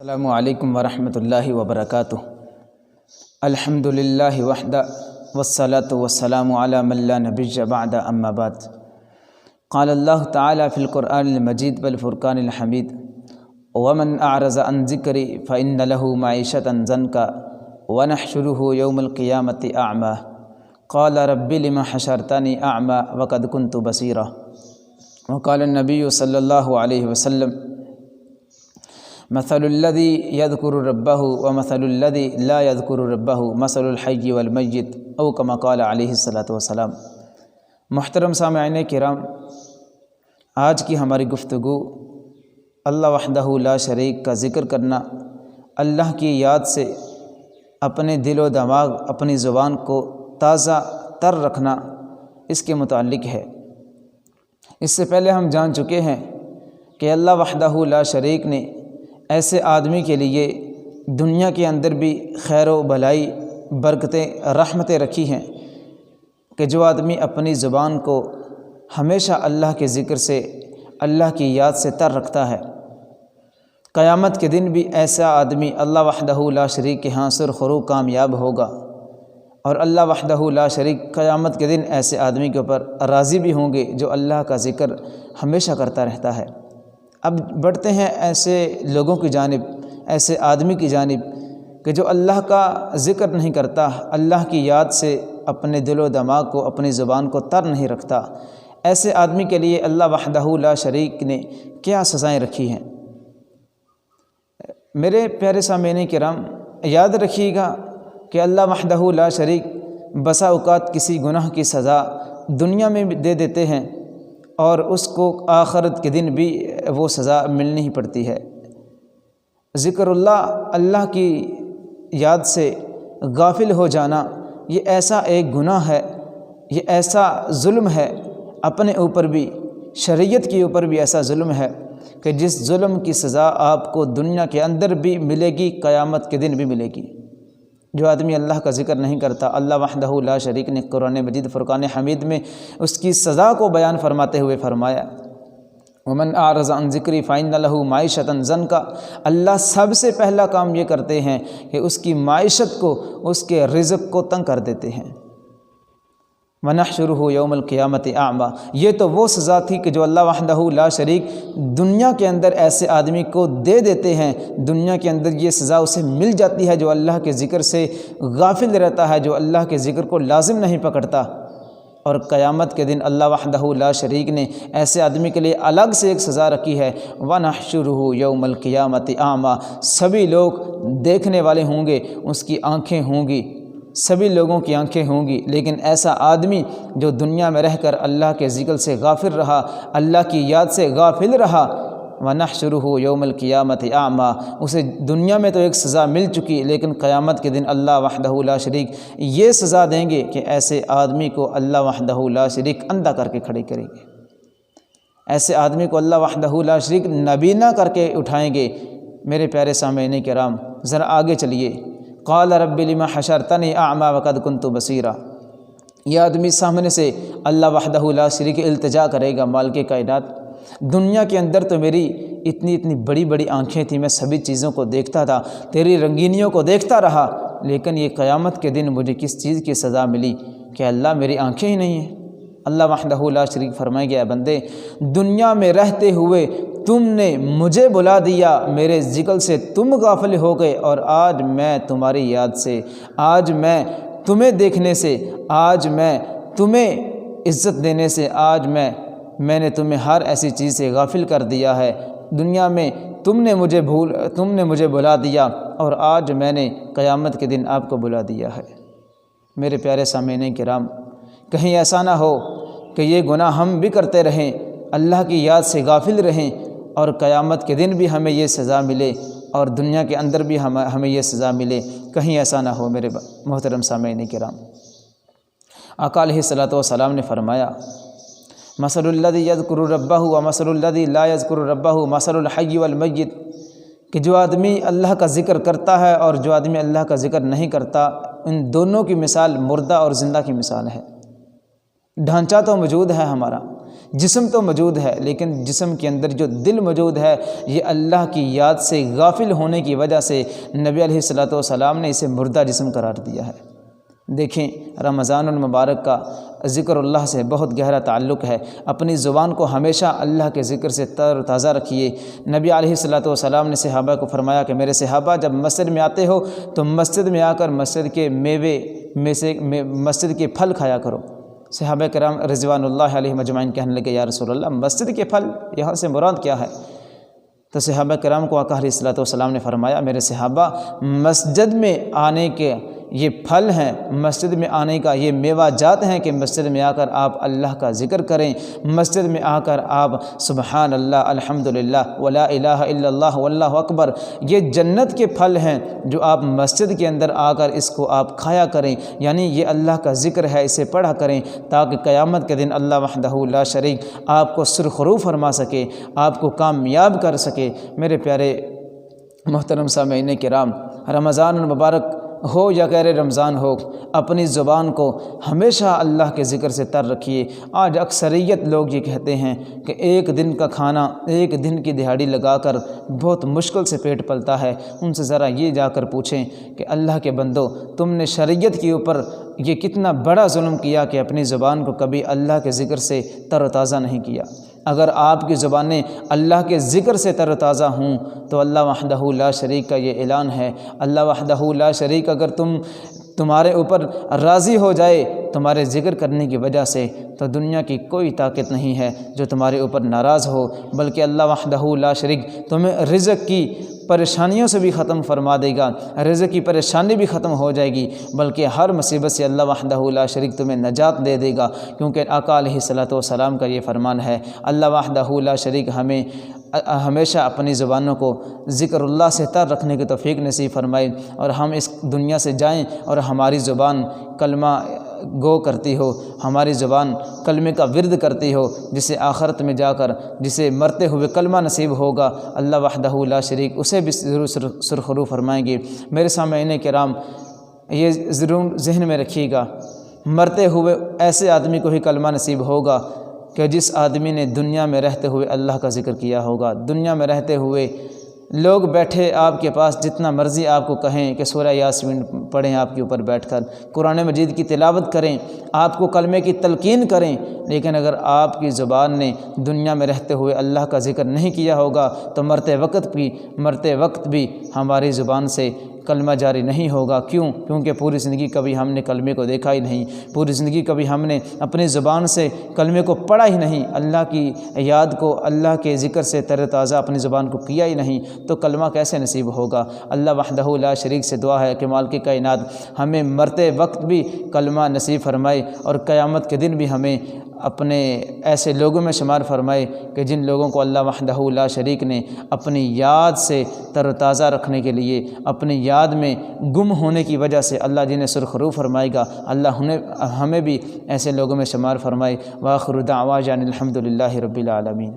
السلام علیکم ورحمۃ اللہ وبرکاتہ۔ الحمد للہ وحدہ والصلاة والسلام علی من لا نبی بعد اما بعد۔ قال اللہ تعالی فی القرآن المجید والفرقان الحمید ومن اعرض عن ذکری فإن له معیشة ضنکا ونحشره یوم القیامة اعمی قال رب لم حشرتنی اعمی وقد كنت بصیرا۔ وقال النبی صلی اللہ علیہ وسلم مثل الذي يذكر ربه ومثل الذي لا يذكر ربه مثل الحي والمیت او كما قال علیہ الصلاۃ والسلام۔ محترم سامعین کرام، آج کی ہماری گفتگو اللہ وحدہ لا شریک کا ذکر کرنا، اللہ کی یاد سے اپنے دل و دماغ، اپنی زبان کو تازہ تر رکھنا، اس کے متعلق ہے۔ اس سے پہلے ہم جان چکے ہیں کہ اللہ وحدہ لا شریک نے ایسے آدمی کے لیے دنیا کے اندر بھی خیر و بھلائی، برکتیں، رحمتیں رکھی ہیں کہ جو آدمی اپنی زبان کو ہمیشہ اللہ کے ذکر سے، اللہ کی یاد سے تر رکھتا ہے، قیامت کے دن بھی ایسا آدمی اللہ وحدہ لا شریک کے ہاں سرخرو کامیاب ہوگا، اور اللہ وحدہ لا شریک قیامت کے دن ایسے آدمی کے اوپر راضی بھی ہوں گے جو اللہ کا ذکر ہمیشہ کرتا رہتا ہے۔ اب بڑھتے ہیں ایسے لوگوں کی جانب، ایسے آدمی کی جانب کہ جو اللہ کا ذکر نہیں کرتا، اللہ کی یاد سے اپنے دل و دماغ کو، اپنی زبان کو تر نہیں رکھتا۔ ایسے آدمی کے لیے اللہ وحدہ لا شریک نے کیا سزائیں رکھی ہیں؟ میرے پیارے سامعین کرام، یاد رکھیے گا کہ اللہ وحدہ لا شریک بسا اوقات کسی گناہ کی سزا دنیا میں بھی دے دیتے ہیں اور اس کو آخرت کے دن بھی وہ سزا ملنی ہی پڑتی ہے۔ ذکر اللہ کی یاد سے غافل ہو جانا، یہ ایسا ایک گناہ ہے، یہ ایسا ظلم ہے، اپنے اوپر بھی، شریعت کے اوپر بھی ایسا ظلم ہے کہ جس ظلم کی سزا آپ کو دنیا کے اندر بھی ملے گی، قیامت کے دن بھی ملے گی۔ جو آدمی اللہ کا ذکر نہیں کرتا، اللہ وحدہ لا شریک نے قرآن مجید فرقان حمید میں اس کی سزا کو بیان فرماتے ہوئے فرمایا ومن اعرض عن ذکری فإن له معیشة ضنکا۔ اللہ سب سے پہلا کام یہ کرتے ہیں کہ اس کی معیشت کو، اس کے رزق کو تنگ کر دیتے ہیں۔ وَنَحْشُرُهُ يَوْمَ الْقِيَامَةِ أَعْمَىٰ، یہ تو وہ سزا تھی کہ جو اللہ وحدہ لا شریک دنیا کے اندر ایسے آدمی کو دے دیتے ہیں، دنیا کے اندر یہ سزا اسے مل جاتی ہے جو اللہ کے ذکر سے غافل رہتا ہے، جو اللہ کے ذکر کو لازم نہیں پکڑتا۔ اور قیامت کے دن اللہ وحدہ لا شریک نے ایسے آدمی کے لیے الگ سے ایک سزا رکھی ہے، وَنَحْشُرُهُ يَوْمَ الْقِيَامَةِ أَعْمَىٰ، سبھی لوگ دیکھنے والے ہوں گے، اس کی آنکھیں ہوں گی، سبھی لوگوں کی آنکھیں ہوں گی، لیکن ایسا آدمی جو دنیا میں رہ کر اللہ کے ذکر سے غافل رہا، اللہ کی یاد سے غافل رہا، وَنَحْشُرُهُ يَوْمَ الْقِيَامَةِ أَعْمَىٰ، اسے دنیا میں تو ایک سزا مل چکی، لیکن قیامت کے دن اللہ وحدہ لا شریک یہ سزا دیں گے کہ ایسے آدمی کو اللہ وحدہ لا شریک اندھا کر کے کھڑے کریں گے، ایسے آدمی کو اللہ وحدہ لا شریک نابینا کر کے اٹھائیں گے۔ میرے پیارے سامعین کرام، ذرا آگے چلیے۔ قال رب لم حشرتنی اعمی وقد كنت بصیرا، یہ آدمی سامنے سے اللہ وحدہ لا شریک التجا کرے گا، مالک کائنات، دنیا کے اندر تو میری اتنی بڑی بڑی آنکھیں تھیں، میں سبھی چیزوں کو دیکھتا تھا، تیری رنگینیوں کو دیکھتا رہا، لیکن یہ قیامت کے دن مجھے کس چیز کی سزا ملی کہ اللہ میری آنکھیں ہی نہیں ہیں۔ اللہ وحدہ لا شریک فرمائے گیا، بندے دنیا میں رہتے ہوئے تم نے مجھے بلا دیا، میرے ذکر سے تم غافل ہو گئے، اور آج میں تمہاری یاد سے، آج میں تمہیں دیکھنے سے، آج میں تمہیں عزت دینے سے، آج میں نے تمہیں ہر ایسی چیز سے غافل کر دیا ہے۔ دنیا میں تم نے مجھے بلا دیا، اور آج میں نے قیامت کے دن آپ کو بلا دیا ہے۔ میرے پیارے سامعین کرام، کہیں ایسا نہ ہو کہ یہ گناہ ہم بھی کرتے رہیں، اللہ کی یاد سے غافل رہیں، اور قیامت کے دن بھی ہمیں یہ سزا ملے، اور دنیا کے اندر بھی ہمیں یہ سزا ملے، کہیں ایسا نہ ہو۔ میرے محترم سامعین کرام، آقا علیہ الصلاۃ والسلام نے فرمایا مثل الذی یذکر ربہ ومثل الذی لا یذکر ربہ مثل الحی والمیت، کہ جو آدمی اللہ کا ذکر کرتا ہے اور جو آدمی اللہ کا ذکر نہیں کرتا، ان دونوں کی مثال مردہ اور زندہ کی مثال ہے۔ ڈھانچہ تو موجود ہے ہمارا، جسم تو موجود ہے لیکن جسم کے اندر جو دل موجود ہے یہ اللہ کی یاد سے غافل ہونے کی وجہ سے نبی علیہ الصلوۃ والسلام نے اسے مردہ جسم قرار دیا ہے۔ دیکھیں رمضان المبارک کا ذکر اللہ سے بہت گہرا تعلق ہے۔ اپنی زبان کو ہمیشہ اللہ کے ذکر سے تر و تازہ رکھیے۔ نبی علیہ الصلوۃ والسلام نے صحابہ کو فرمایا کہ میرے صحابہ جب مسجد میں آتے ہو تو مسجد میں آ کر مسجد کے میوے میں سے مسجد کے پھل کھایا کرو۔ صحابہ کرام رضوان اللہ علیہ مجمعین کہنے لگے یا رسول اللہ مسجد کے پھل یہاں سے مراد کیا ہے؟ تو صحابہ کرام کو آقا علیہ الصلوۃ والسلام نے فرمایا میرے صحابہ مسجد میں آنے کے یہ پھل ہیں، مسجد میں آنے کا یہ میوہ جات ہیں کہ مسجد میں آ کر آپ اللہ کا ذکر کریں، مسجد میں آ کر آپ سبحان اللہ الحمدللہ ولا الہ الا اللہ واللہ اکبر، یہ جنت کے پھل ہیں جو آپ مسجد کے اندر آ کر اس کو آپ کھایا کریں، یعنی یہ اللہ کا ذکر ہے، اسے پڑھا کریں تاکہ قیامت کے دن اللہ وحدہ لا شریک آپ کو سرخرو فرما سکے، آپ کو کامیاب کر سکے۔ میرے پیارے محترم سامعین کرام، رمضان المبارک ہو یا غیر رمضان ہو، اپنی زبان کو ہمیشہ اللہ کے ذکر سے تر رکھیے۔ آج اکثریت لوگ یہ کہتے ہیں کہ ایک دن کا کھانا ایک دن کی دہاڑی لگا کر بہت مشکل سے پیٹ پلتا ہے۔ ان سے ذرا یہ جا کر پوچھیں کہ اللہ کے بندو تم نے شریعت کے اوپر یہ کتنا بڑا ظلم کیا کہ اپنی زبان کو کبھی اللہ کے ذکر سے تر و تازہ نہیں کیا۔ اگر آپ کی زبانیں اللہ کے ذکر سے تر و تازہ ہوں تو اللہ وحدہ لا شریک کا یہ اعلان ہے، اللہ وحدہ لا شریک اگر تمہارے اوپر راضی ہو جائے تمہارے ذکر کرنے کی وجہ سے تو دنیا کی کوئی طاقت نہیں ہے جو تمہارے اوپر ناراض ہو، بلکہ اللہ وحدہ لا شریک تمہیں رزق کی پریشانیوں سے بھی ختم فرما دے گا، رزق کی پریشانی بھی ختم ہو جائے گی، بلکہ ہر مصیبت سے اللہ وحدہ لا شریک تمہیں نجات دے دے گا، کیونکہ آقا علیہ الصلوۃ والسلام کا یہ فرمان ہے۔ اللہ وحدہ لا شریک ہمیں ہمیشہ اپنی زبانوں کو ذکر اللہ سے تر رکھنے کی توفیق نصیب فرمائے، اور ہم اس دنیا سے جائیں اور ہماری زبان کلمہ گو کرتی ہو، ہماری زبان کلمے کا ورد کرتی ہو، جسے آخرت میں جا کر جسے مرتے ہوئے کلمہ نصیب ہوگا اللہ وحدہ لا شریک اسے بھی ضرور سرخرو فرمائیں گے۔ میرے سامعین کرام یہ ضرور ذہن میں رکھیے گا، مرتے ہوئے ایسے آدمی کو ہی کلمہ نصیب ہوگا کہ جس آدمی نے دنیا میں رہتے ہوئے اللہ کا ذکر کیا ہوگا۔ دنیا میں رہتے ہوئے لوگ بیٹھے آپ کے پاس جتنا مرضی آپ کو کہیں کہ سورہ یاسین پڑھیں، آپ کے اوپر بیٹھ کر قرآن مجید کی تلاوت کریں، آپ کو کلمے کی تلقین کریں، لیکن اگر آپ کی زبان نے دنیا میں رہتے ہوئے اللہ کا ذکر نہیں کیا ہوگا تو مرتے وقت بھی ہماری زبان سے کلمہ جاری نہیں ہوگا۔ کیونکہ پوری زندگی کبھی ہم نے کلمے کو دیکھا ہی نہیں، پوری زندگی کبھی ہم نے اپنی زبان سے کلمے کو پڑھا ہی نہیں، اللہ کی یاد کو اللہ کے ذکر سے تر تازہ اپنی زبان کو کیا ہی نہیں، تو کلمہ کیسے نصیب ہوگا؟ اللہ وحدہ لا شریک سے دعا ہے کہ مالک کائنات ہمیں مرتے وقت بھی کلمہ نصیب فرمائے، اور قیامت کے دن بھی ہمیں اپنے ایسے لوگوں میں شمار فرمائے کہ جن لوگوں کو اللہ وحدہ لا شریک نے اپنی یاد سے تر و تازہ رکھنے کے لیے، اپنی یاد میں گم ہونے کی وجہ سے اللہ جنہیں سرخرو فرمائے گا، اللہ ہمیں بھی ایسے لوگوں میں شمار فرمائے۔ وآخر دعوانا الحمد للہ رب العالمین۔